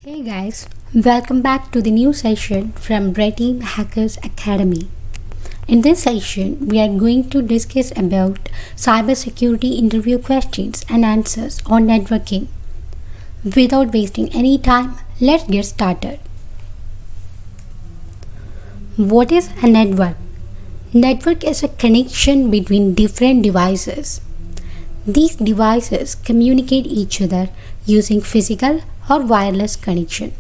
Hey guys, welcome back to the new session from Red Team Hackers Academy. In this session, we are going to discuss about cybersecurity interview questions and answers on networking. Without wasting any time, let's get started. What is a network? Network is a connection between different devices. These devices communicate each other using physical or wireless connection.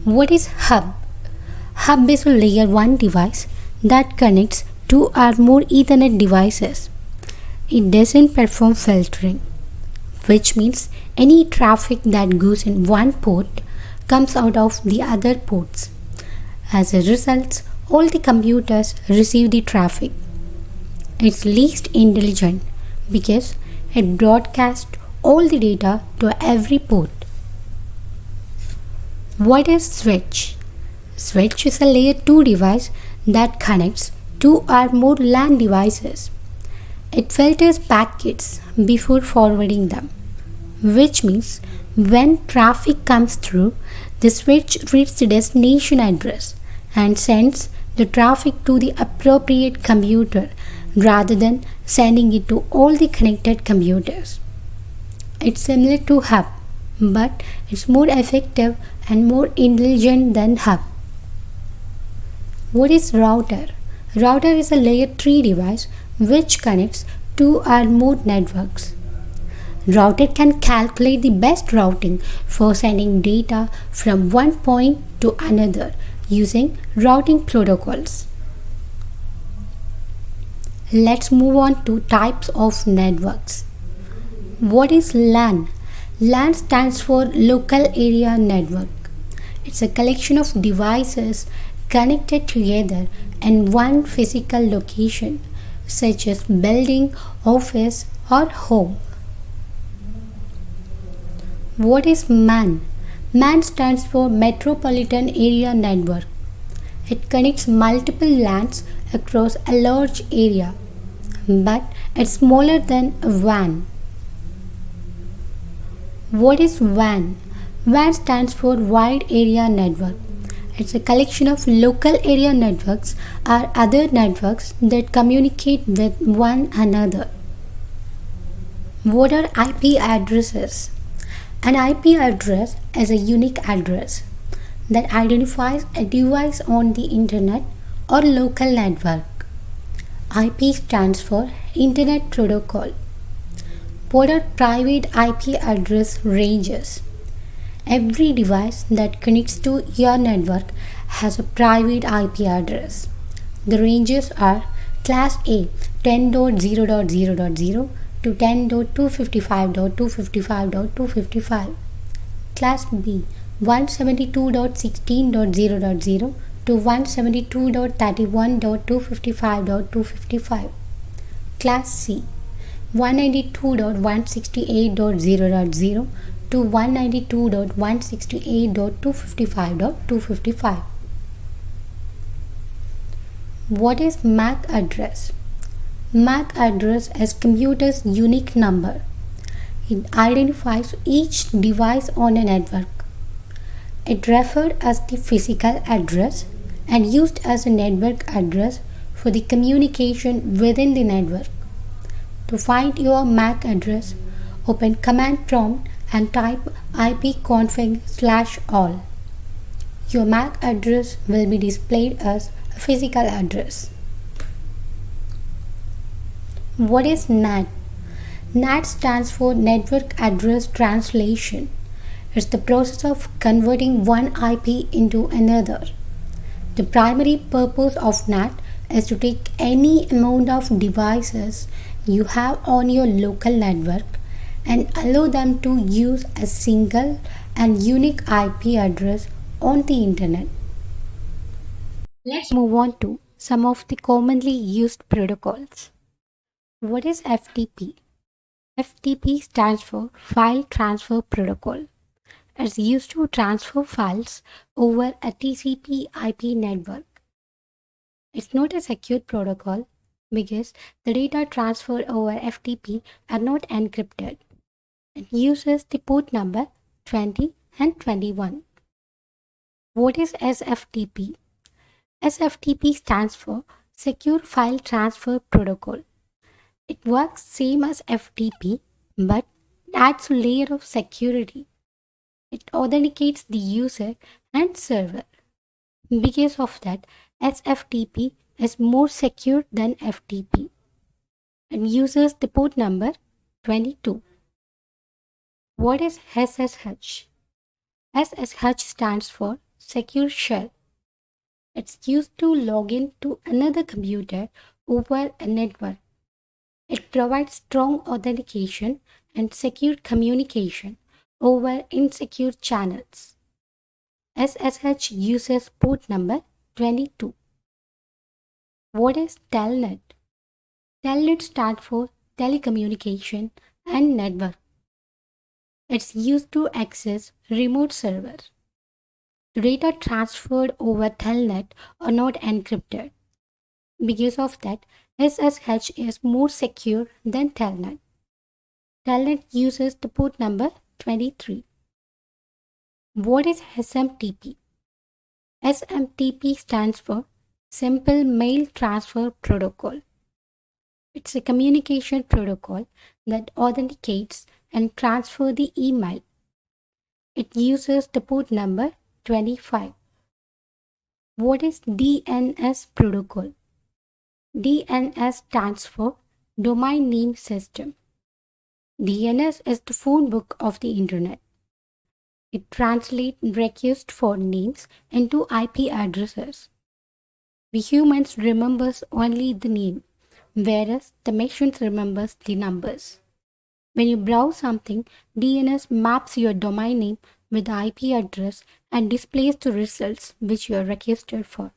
What is hub? Hub is a layer 1 device that connects two or more Ethernet devices. It doesn't perform filtering, which means any traffic that goes in one port comes out of the other ports. As a result, all the computers receive the traffic. It's least intelligent because it broadcasts all the data to every port. What is switch? Switch is a layer 2 device that connects two or more LAN devices. It filters packets before forwarding them, which means when traffic comes through, the switch reads the destination address and sends the traffic to the appropriate computer rather than sending it to all the connected computers. It's similar to hub, but it's more effective and more intelligent than hub. What is router? Router is a layer 3 device which connects two or more networks. Router can calculate the best routing for sending data from one point to another using routing protocols. Let's move on to types of networks. What is LAN? LAN stands for Local Area Network. It's a collection of devices connected together in one physical location, such as building, office, or home. What is MAN? MAN stands for Metropolitan Area Network. It connects multiple LANs across a large area, but it's smaller than a WAN. What is WAN? WAN stands for Wide Area Network. It's a collection of local area networks or other networks that communicate with one another. What are IP addresses? An IP address is a unique address that identifies a device on the internet or local network. IP stands for Internet Protocol. What are private IP address ranges? Every device that connects to your network has a private IP address. The ranges are Class A 10.0.0.0 to 10.255.255.255, Class B 172.16.0.0 to 172.31.255.255, Class C 192.168.0.0 to 192.168.255.255. What is MAC address? MAC address is computer's unique number. It identifies each device on a network. It referred as the physical address and used as a network address for the communication within the network. To find your MAC address, open command prompt and type ipconfig/all. Your MAC address will be displayed as a physical address. What is NAT? NAT stands for Network Address Translation. It's the process of converting one IP into another. The primary purpose of NAT is to take any amount of devices you have on your local network and allow them to use a single and unique IP address on the internet. Let's move on to some of the commonly used protocols. What is FTP? FTP stands for File Transfer Protocol. It's used to transfer files over a TCP/IP network. It's not a secure protocol because the data transferred over FTP are not encrypted. It uses the port number 20 and 21. What is SFTP? SFTP stands for Secure File Transfer Protocol. It works same as FTP but adds a layer of security. It authenticates the user and server. Because of that, SFTP is more secure than FTP and uses the port number 22. What is SSH? SSH stands for Secure Shell. It's used to log in to another computer over a network. It provides strong authentication and secure communication over insecure channels. SSH uses port number 22. What is Telnet? Telnet stands for Telecommunication and Network. It's used to access remote servers. Data transferred over Telnet are not encrypted. Because of that, SSH is more secure than Telnet. Telnet uses the port number 23. What is SMTP? SMTP stands for Simple Mail Transfer Protocol. It's a communication protocol that authenticates and transfers the email. It uses the port number 25. What is DNS protocol? DNS stands for Domain Name System. DNS is the phone book of the internet. It translates requests for names into IP addresses. We humans remembers only the name, whereas the machines remembers the numbers. When you browse something, DNS maps your domain name with the IP address and displays the results which you are registered for.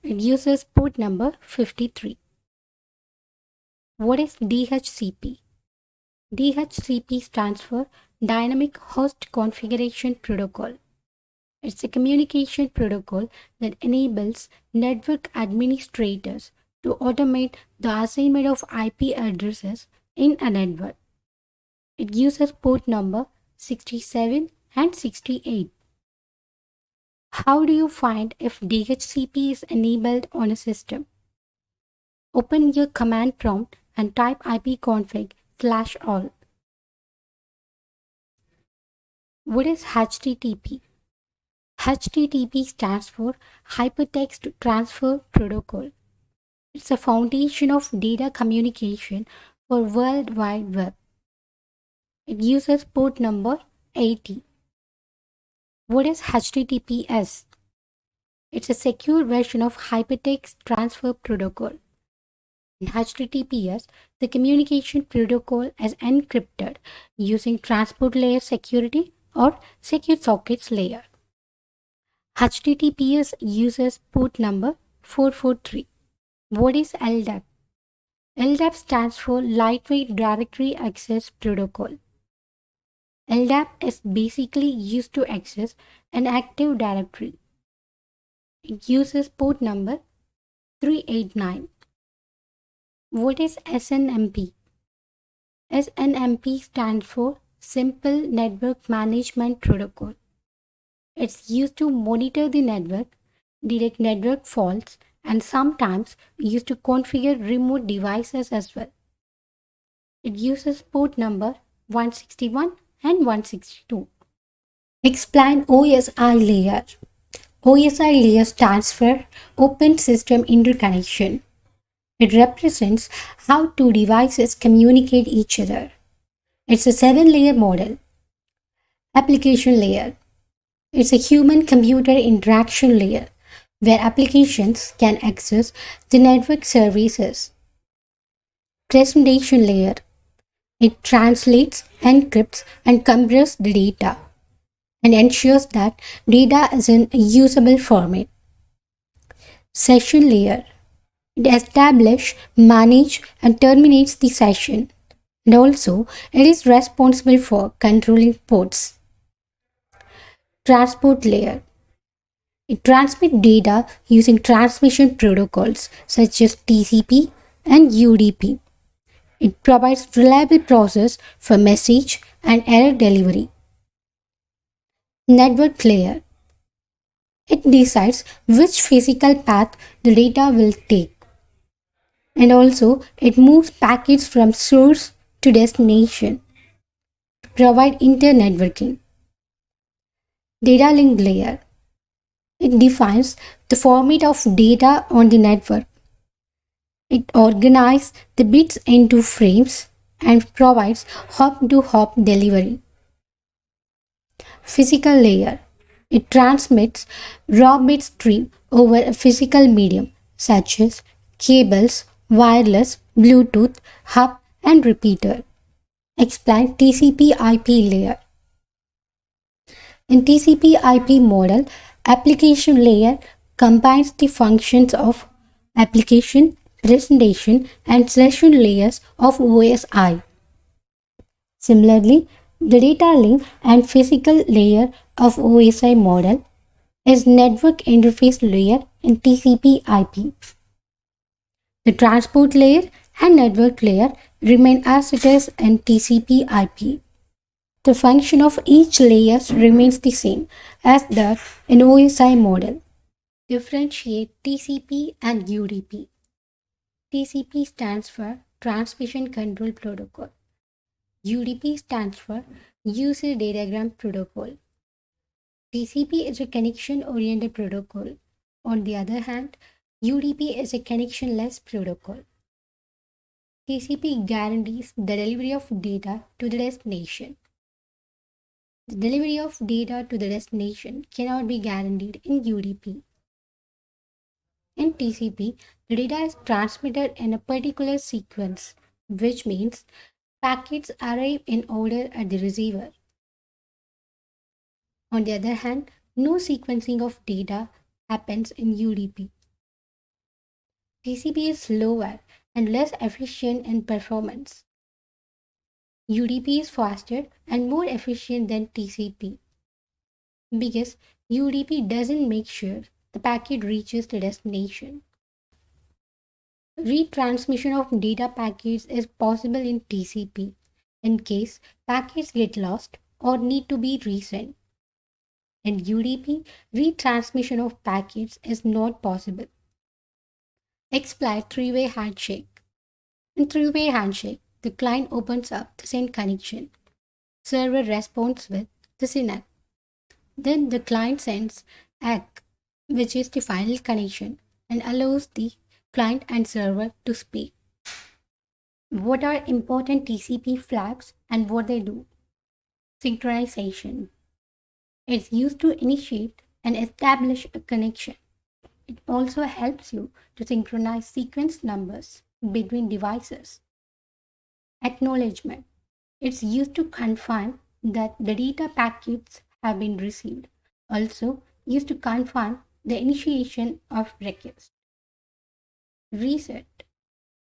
It uses port number 53. What is DHCP? DHCP stands for Dynamic Host Configuration Protocol. It's a communication protocol that enables network administrators to automate the assignment of IP addresses in a network. It uses port number 67 and 68. How do you find if DHCP is enabled on a system? Open your command prompt and type ipconfig/all. What is HTTP? HTTP stands for Hypertext Transfer Protocol. It's a foundation of data communication for World Wide Web. It uses port number 80. What is HTTPS? It's a secure version of Hypertext Transfer Protocol. In HTTPS, the communication protocol is encrypted using transport layer security or secure sockets layer. HTTPS uses port number 443. What is LDAP? LDAP stands for Lightweight Directory Access Protocol. LDAP is basically used to access an active directory. It uses port number 389. What is SNMP? SNMP stands for Simple Network Management Protocol. It's used to monitor the network, detect network faults, and sometimes used to configure remote devices as well. It uses port number 161 and 162. Explain OSI layer. OSI layer stands for Open System Interconnection. It represents how two devices communicate each other. It's a 7-layer model. Application layer. It's a human-computer interaction layer where applications can access the network services. Presentation layer. It translates, encrypts, and compresses the data and ensures that data is in a usable format. Session layer. It establishes, manages, and terminates the session. And also, it is responsible for controlling ports. Transport layer. It transmits data using transmission protocols such as TCP and UDP. It provides reliable process for message and error delivery. Network layer. It decides which physical path the data will take. And also, it moves packets from source to destination to provide internetworking. Data link layer. It defines the format of data on the network. It organizes the bits into frames and provides hop to hop delivery. Physical layer. It transmits raw bit stream over a physical medium such as cables, wireless, Bluetooth, hub, and repeater. Explain TCP/IP layer. In TCP/IP model, application layer combines the functions of application, presentation, and session layers of OSI. Similarly, the data link and physical layer of OSI model is network interface layer in TCP/IP. The transport layer and network layer remain as it is in TCP/IP. The function of each layer remains the same as that in OSI model. Differentiate TCP and UDP. TCP stands for Transmission Control Protocol. UDP stands for User Datagram Protocol. TCP is a connection-oriented protocol. On the other hand, UDP is a connectionless protocol. TCP guarantees the delivery of data to the destination. The delivery of data to the destination cannot be guaranteed in UDP. In TCP, the data is transmitted in a particular sequence, which means packets arrive in order at the receiver. On the other hand, no sequencing of data happens in UDP. TCP is slower and less efficient in performance. UDP is faster and more efficient than TCP because UDP doesn't make sure the packet reaches the destination. Retransmission of data packets is possible in TCP in case packets get lost or need to be resent. In UDP, retransmission of packets is not possible. Explain three-way handshake. In three-way handshake, the client opens up the send connection. Server responds with the SYNAC. Then the client sends ACK, which is the final connection, and allows the client and server to speak. What are important TCP flags and what they do? Synchronization. It's used to initiate and establish a connection. It also helps you to synchronize sequence numbers between devices. Acknowledgement. It's used to confirm that the data packets have been received. Also used to confirm the initiation of request. Reset.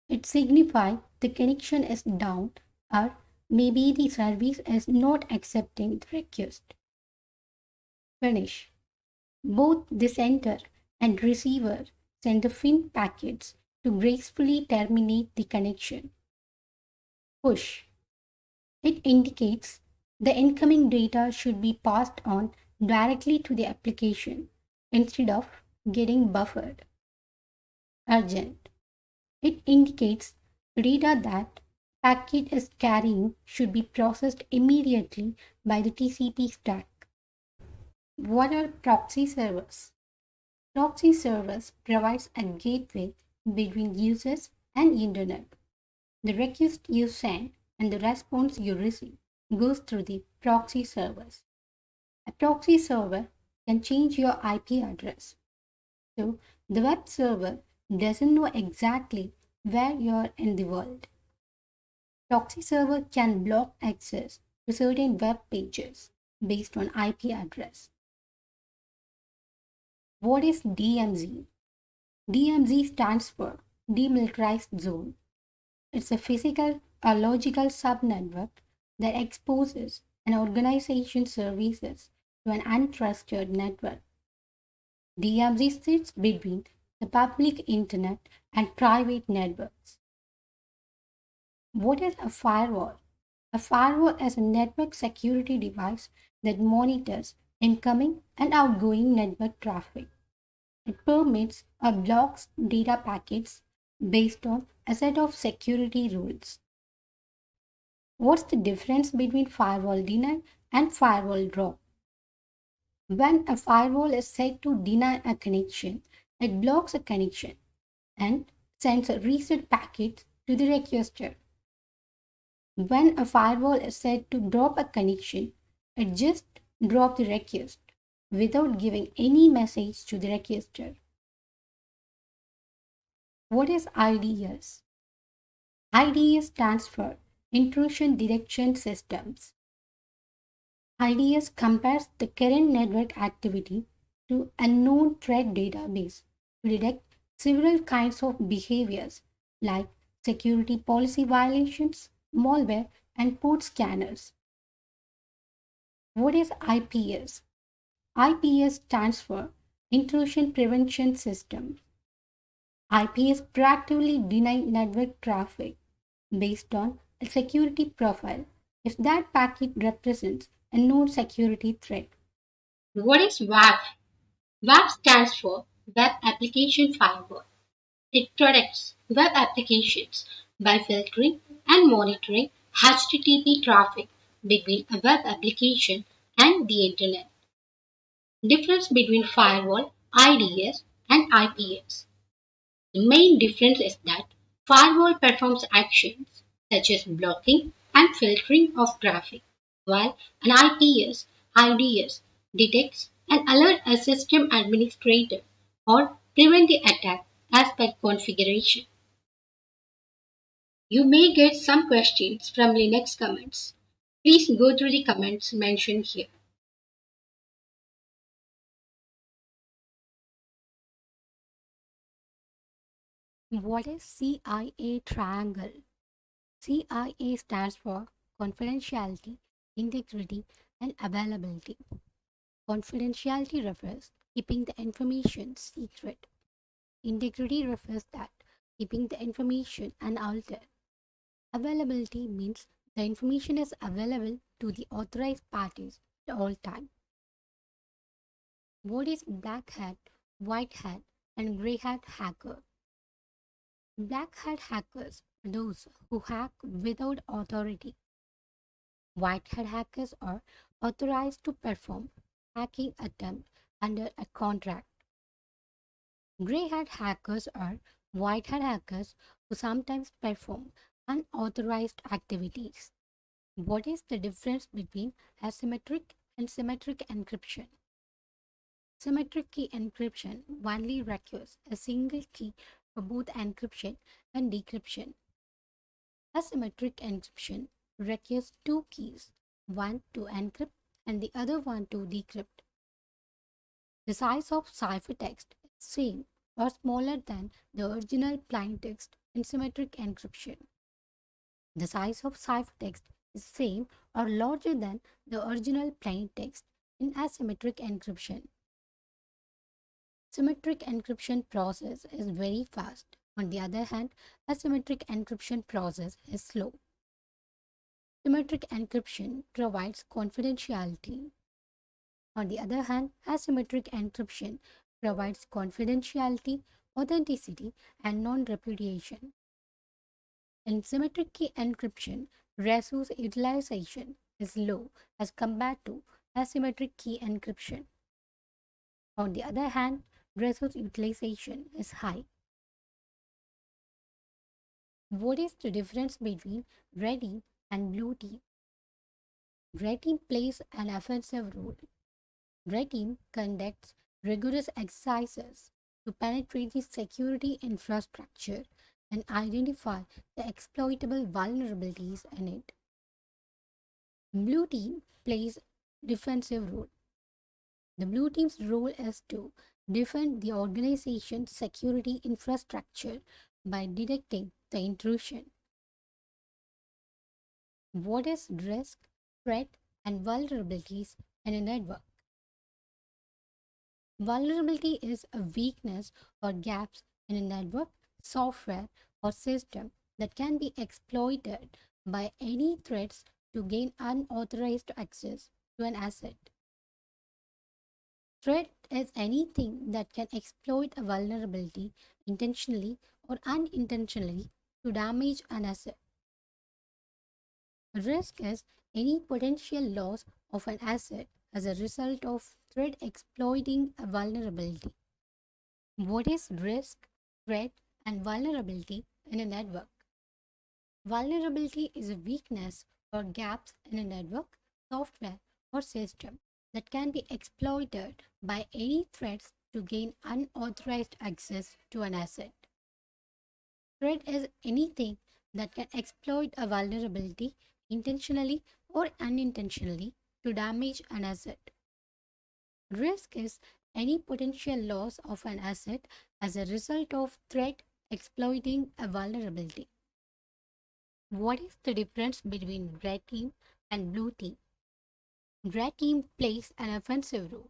It signifies the connection is down or maybe the service is not accepting the request. Finish. Both the sender and receiver send the FIN packets to gracefully terminate the connection. Push. It indicates the incoming data should be passed on directly to the application instead of getting buffered. Urgent. It indicates data that packet is carrying should be processed immediately by the TCP stack. What are proxy servers? Proxy servers provides a gateway between users and internet. The request you send and the response you receive goes through the proxy servers. A proxy server can change your IP address. So the web server doesn't know exactly where you're in the world. Proxy server can block access to certain web pages based on IP address. What is DMZ? DMZ stands for Demilitarized Zone. It's a physical or logical subnetwork that exposes an organization's services to an untrusted network. DMZ sits between the public internet and private networks. What is a firewall? A firewall is a network security device that monitors incoming and outgoing network traffic. It permits or blocks data packets based on a set of security rules. What's the difference between firewall deny and firewall drop? When a firewall is said to deny a connection, it blocks a connection and sends a reset packet to the requester. When a firewall is said to drop a connection, it just drops the request without giving any message to the requester. What is IDS? IDS stands for Intrusion Detection Systems. IDS compares the current network activity to a known threat database to detect several kinds of behaviors like security policy violations, malware, and port scanners. What is IPS? IPS stands for Intrusion Prevention System. IPS proactively deny network traffic based on a security profile if that packet represents a known security threat. What is WAF? WAF stands for Web Application Firewall. It protects web applications by filtering and monitoring HTTP traffic between a web application and the internet. Difference between firewall, IDS, and IPS. The main difference is that firewall performs actions such as blocking and filtering of traffic, while an IDS detects and alerts a system administrator or prevent the attack as per configuration. You may get some questions from Linux comments. Please go through the comments mentioned here. What is CIA triangle? CIA stands for confidentiality, integrity, and availability. Confidentiality refers keeping the information secret. Integrity refers that keeping the information unaltered. Availability means the information is available to the authorized parties at all times. What is black hat, white hat, and gray hat hacker? Black hat hackers are those who hack without authority. White hat hackers are authorized to perform hacking attempt under a contract. Grey hat hackers are white hat hackers who sometimes perform unauthorized activities. What is the difference between asymmetric and symmetric encryption? Symmetric key encryption only requires a single key for both encryption and decryption. Asymmetric encryption requires two keys, one to encrypt and the other one to decrypt. The size of ciphertext is same or smaller than the original plaintext in symmetric encryption. The size of ciphertext is same or larger than the original plaintext in asymmetric encryption. Symmetric encryption process is very fast. On the other hand, asymmetric encryption process is slow. Symmetric encryption provides confidentiality. On the other hand, asymmetric encryption provides confidentiality, authenticity, and non-repudiation. In symmetric key encryption, resource utilization is low as compared to asymmetric key encryption. On the other hand, resource utilization is high. What is the difference between red team and blue team? Red team plays an offensive role. Red team conducts rigorous exercises to penetrate the security infrastructure and identify the exploitable vulnerabilities in it. Blue team plays defensive role. The blue team's role is to defend the organization's security infrastructure by detecting the intrusion. What is risk, threat, and vulnerabilities in a network? Vulnerability is a weakness or gaps in a network, software, or system that can be exploited by any threats to gain unauthorized access to an asset. Threat is anything that can exploit a vulnerability intentionally or unintentionally to damage an asset. Risk is any potential loss of an asset as a result of threat exploiting a vulnerability. What is risk, threat, and vulnerability in a network? Vulnerability is a weakness or gaps in a network, software, or system that can be exploited by any threats to gain unauthorized access to an asset. Threat is anything that can exploit a vulnerability intentionally or unintentionally to damage an asset. Risk is any potential loss of an asset as a result of threat exploiting a vulnerability. What is the difference between red team and blue team? Red team plays an offensive role.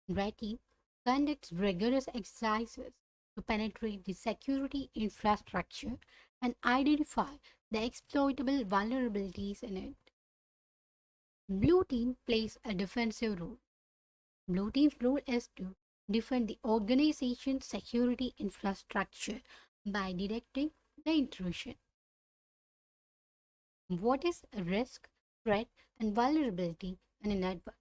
Red team conducts rigorous exercises to penetrate the security infrastructure and identify the exploitable vulnerabilities in it. Blue team plays a defensive role. Blue team's role is to defend the organization's security infrastructure by detecting the intrusion. What is risk, threat, and vulnerability in a network?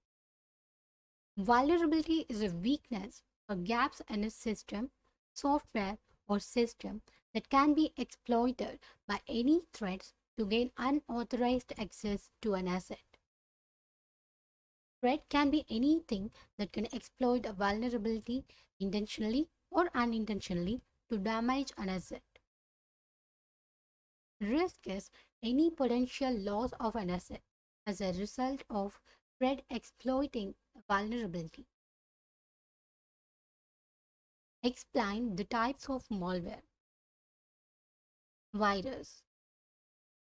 Vulnerability is a weakness or gaps in a system, software, or system that can be exploited by any threats to gain unauthorized access to an asset. Threat can be anything that can exploit a vulnerability intentionally or unintentionally to damage an asset. Risk is any potential loss of an asset as a result of threat exploiting a vulnerability. Explain the types of malware. Virus.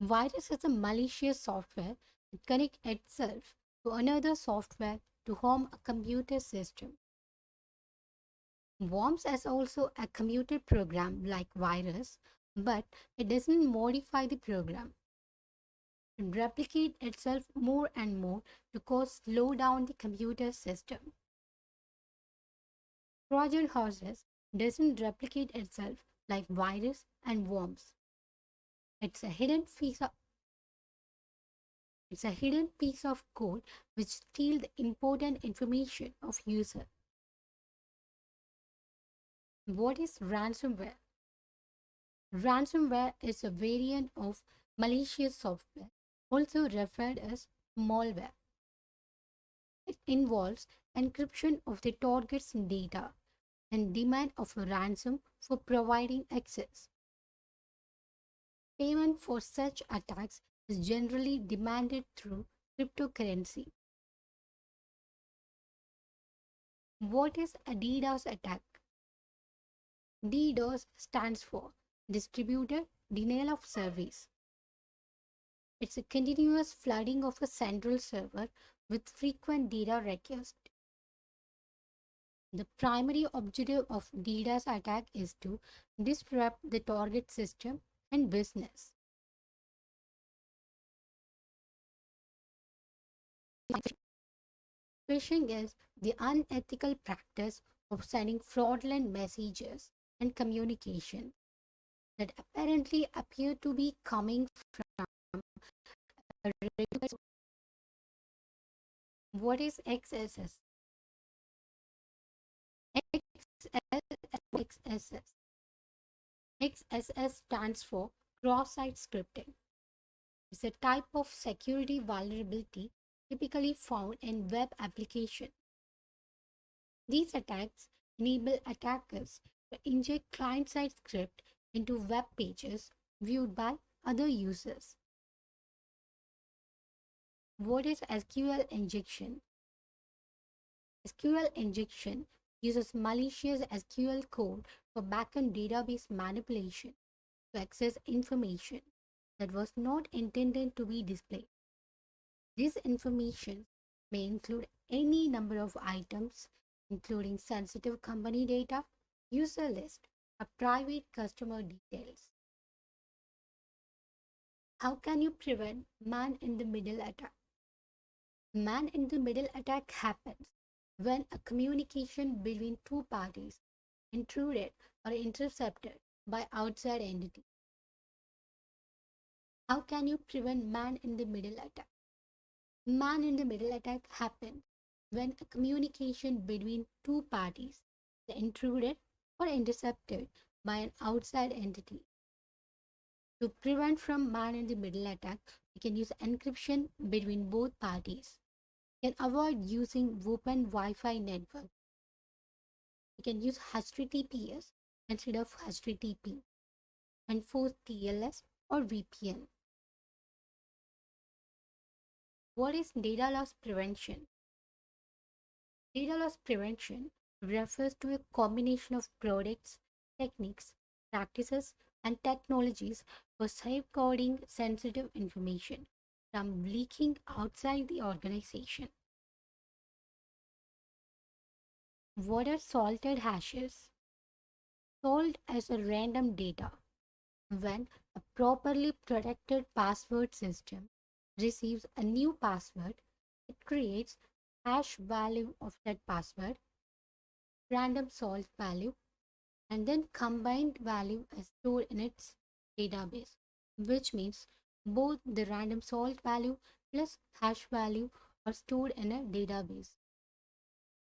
Virus is a malicious software that connects itself to another software to harm a computer system. Worms is also a computer program like virus, but it doesn't modify the program. It replicates itself more and more to cause slow down the computer system. Trojan horses doesn't replicate itself like virus and worms. It's a hidden piece of It's a hidden piece of code which steals the important information of user. What is ransomware? Ransomware is a variant of malicious software, also referred as malware. It involves encryption of the target's data and demand of a ransom for providing access. Payment for such attacks is generally demanded through cryptocurrency. What is a DDoS attack? DDoS stands for Distributed Denial of Service. It's a continuous flooding of a central server with frequent data requests. The primary objective of DDoS attack is to disrupt the target system and business. Phishing is the unethical practice of sending fraudulent messages and communications that apparently appear to be coming from a regular. What is XSS? XSS. XSS stands for cross-site scripting. It's a type of security vulnerability typically found in web applications. These attacks enable attackers to inject client-side script into web pages viewed by other users. What is SQL injection? SQL injection uses malicious SQL code for backend database manipulation to access information that was not intended to be displayed. This information may include any number of items, including sensitive company data, user list, or private customer details. How can you prevent man in the middle attack? Man in the middle attack happens when a communication between two parties intruded or intercepted by outside entity. How can you prevent man in the middle attack? Man in the middle attack happens when a communication between two parties is intruded or intercepted by an outside entity. To prevent from man in the middle attack, we can use encryption between both parties. We can avoid using open Wi-Fi network. We can use HTTPS instead of HTTP, enforce TLS or VPN. What is data loss prevention? Data loss prevention refers to a combination of products, techniques, practices, and technologies for safeguarding sensitive information from leaking outside the organization. What are salted hashes? Salt as a random data. When a properly protected password system receives a new password, it creates hash value of that password, random salt value, and then combined value is stored in its database, which means both the random salt value plus hash value are stored in a database.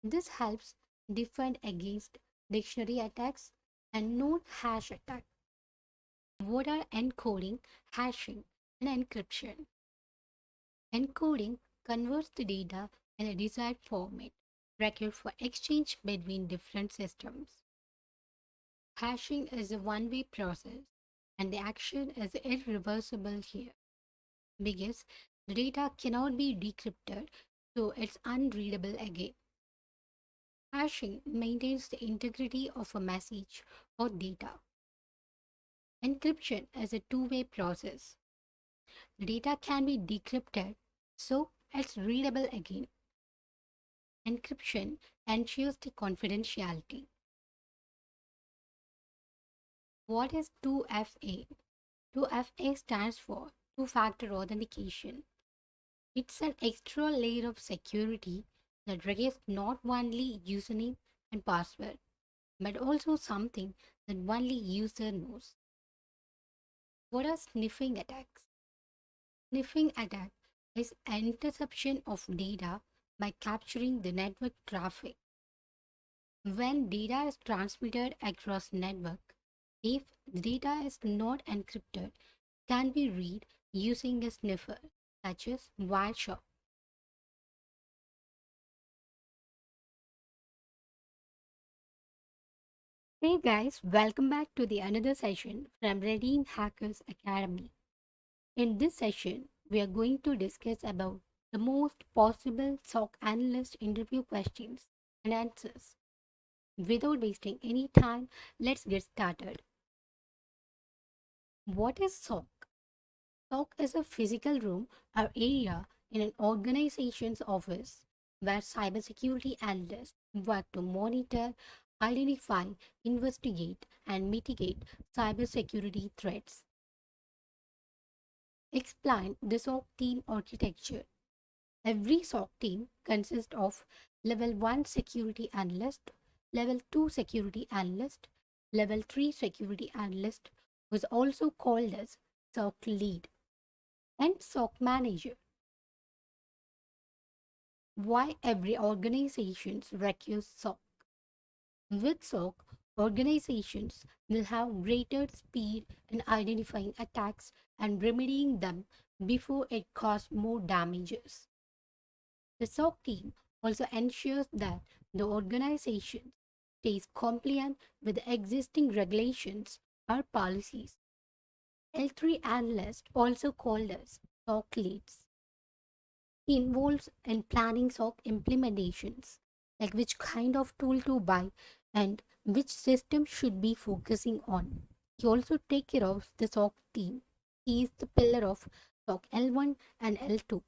This helps defend against dictionary attacks and known hash attacks. What are encoding, hashing, and encryption? Encoding converts the data in a desired format required for exchange between different systems. Hashing is a one-way process, and the action is irreversible here because the data cannot be decrypted, so it's unreadable again. Hashing maintains the integrity of a message or data. Encryption is a two-way process. The data can be decrypted, so it's readable again. Encryption ensures the confidentiality. What is 2FA? 2FA stands for two factor authentication. It's an extra layer of security that requires not only username and password, but also something that only user knows. What are sniffing attacks? Sniffing attack is interception of data by capturing the network traffic. When data is transmitted across network, if the data is not encrypted, can be read using a sniffer such as Wireshark. Hey guys, welcome back to the another session from Reading Hackers Academy. In this session, we are going to discuss about the most possible SOC analyst interview questions and answers. Without wasting any time, let's get started. What is SOC? SOC is a physical room or area in an organization's office where cybersecurity analysts work to monitor, identify, investigate, and mitigate cybersecurity threats. Explain the SOC team architecture. Every SOC team consists of level 1 security analyst, level 2 security analyst, level 3 security analyst, who is also called as SOC lead, and SOC manager. Why every organization requires SOC? With SOC, organizations will have greater speed in identifying attacks and remedying them before it causes more damages. The SOC team also ensures that the organization stays compliant with the existing regulations or policies. L3 analyst, also called as SOC leads, involves in planning SOC implementations, like which kind of tool to buy and which system should be focusing on. He also take care of the SOC team. He is the pillar of SOC L1 and L2.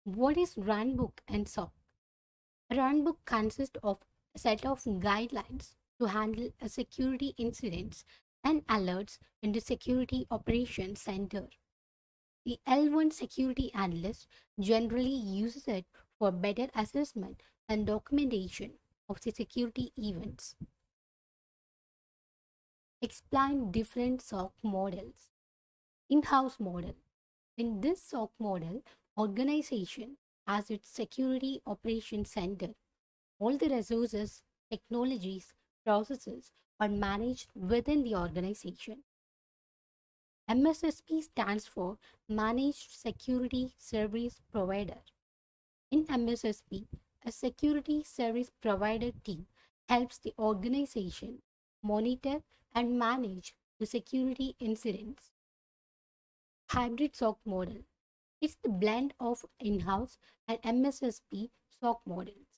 What is runbook and SOC? A runbook consists of a set of guidelines to handle a security incidents and alerts in the Security Operations Center. The L1 security analyst generally uses it for better assessment and documentation of the security events. Explain different SOC models. In-house model. In this SOC model, organization has its security operations center. All the resources, technologies, processes are managed within the organization. MSSP stands for Managed Security Service Provider. In MSSP, a security service provider team helps the organization monitor and manage the security incidents. Hybrid SOC model. It's the blend of in-house and MSSP SOC models.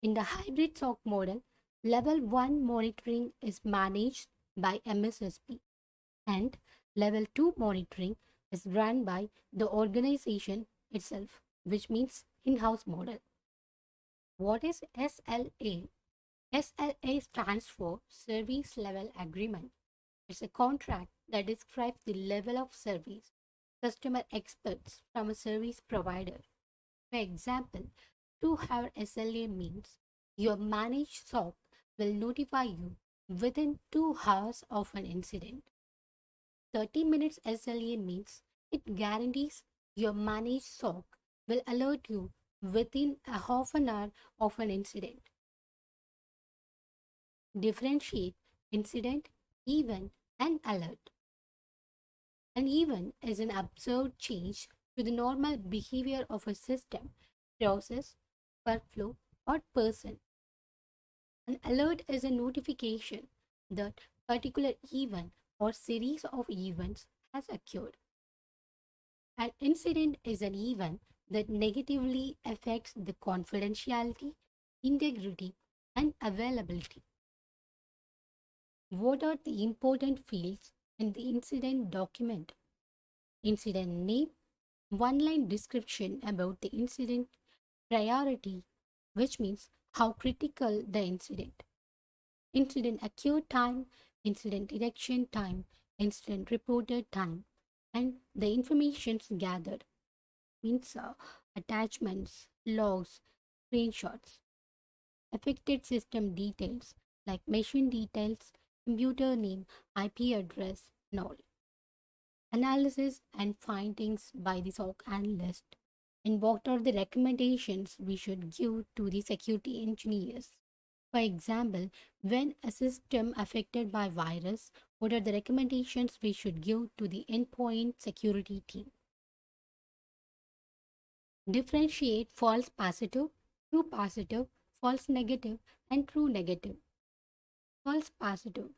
In the hybrid SOC model, level 1 monitoring is managed by MSSP and level 2 monitoring is run by the organization itself, which means in-house model. What is SLA? SLA stands for Service Level Agreement. It's a contract that describes the level of service customer expects from a service provider. For example, to have SLA means your managed SOC will notify you within 2 hours of an incident. 30 minutes SLA means it guarantees your managed SOC will alert you within a half an hour of an incident. Differentiate incident, event, and alert. An event is an observed change to the normal behavior of a system, process, workflow, or person. An alert is a notification that particular event or series of events has occurred. An incident is an event that negatively affects the confidentiality, integrity, and availability. What are the important fields in the incident document? Incident name, one line description about the incident, priority, which means how critical the incident, incident occurred time, incident detection time, incident reported time, and the information gathered, means attachments, logs, screenshots, affected system details like machine details, computer name, IP address, and all. Analysis and findings by the SOC analyst, and what are the recommendations we should give to the security engineers. For example, when a system affected by virus, what are the recommendations we should give to the endpoint security team? Differentiate false positive, true positive, false negative, and true negative. False positive.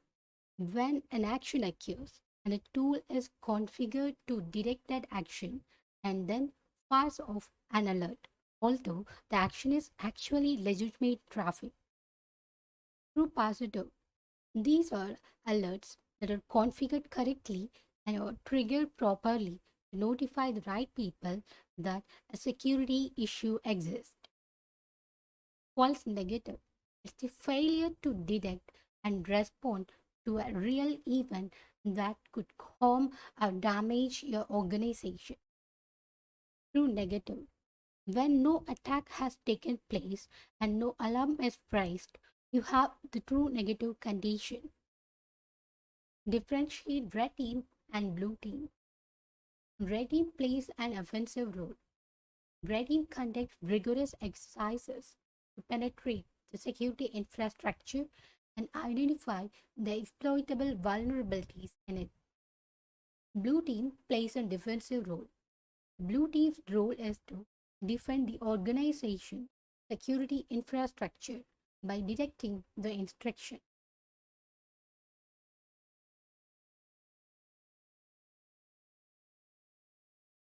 When an action occurs and a tool is configured to detect that action and then fires off an alert, although the action is actually legitimate traffic. True positive. These are alerts that are configured correctly and are triggered properly to notify the right people that a security issue exists. False negative. It's the failure to detect and respond to a real event that could harm or damage your organization. True negative. When no attack has taken place and no alarm is raised, you have the true negative condition. Differentiate red team and blue team. Red team plays an offensive role. Red team conducts rigorous exercises to penetrate the security infrastructure and identify the exploitable vulnerabilities in it. Blue team plays a defensive role. Blue team's role is to defend the organization security infrastructure by detecting the instruction.